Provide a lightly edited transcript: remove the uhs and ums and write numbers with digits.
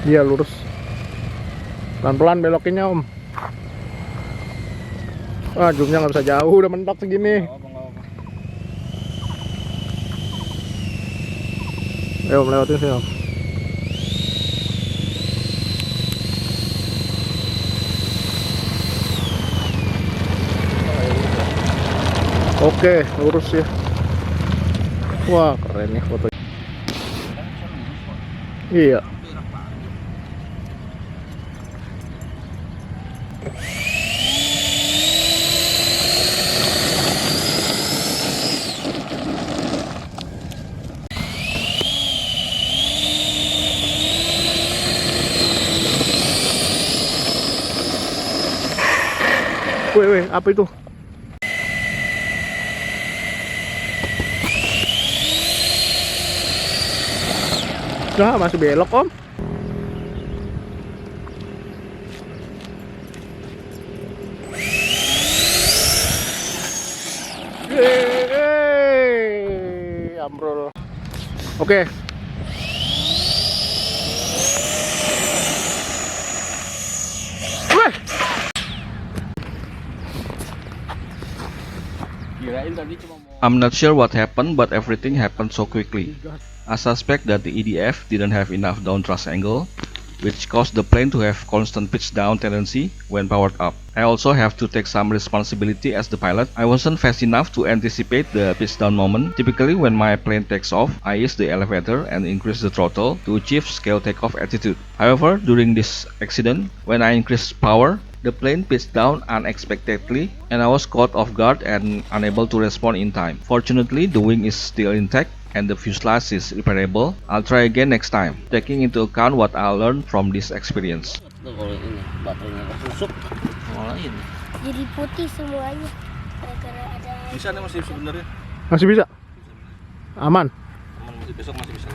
Iya, lurus. Pelan-pelan belokinnya, Om. Wah, zoomnya nggak bisa jauh, udah mentok segini. Ayo, Om, lewatin sini, Om. Oke, lurus ya. Wah, keren nih foto. Iya. Wih, apa itu? Nah, masih belok, Om. Ambrol. Oke. Wih. I'm not sure what happened, but everything happened so quickly. I suspect that the EDF didn't have enough downthrust angle, which caused the plane to have constant pitch down tendency when powered up. I also have to take some responsibility as the pilot. I wasn't fast enough to anticipate the pitch down moment. Typically when my plane takes off, I use the elevator and increase the throttle to achieve scale takeoff altitude. However, during this accident, when I increased power, the plane pitched down unexpectedly and I was caught off guard and unable to respond in time. Fortunately, the wing is still intact and the fuselage is repairable. I'll try again next time, taking into account what I learned from this experience. Kalau ini baterainya ketusuk, ngolahin. Jadi putih semuanya. Gara-gara ada. Bisa nih masih sebenarnya. Masih bisa. Aman. Besok masih bisa.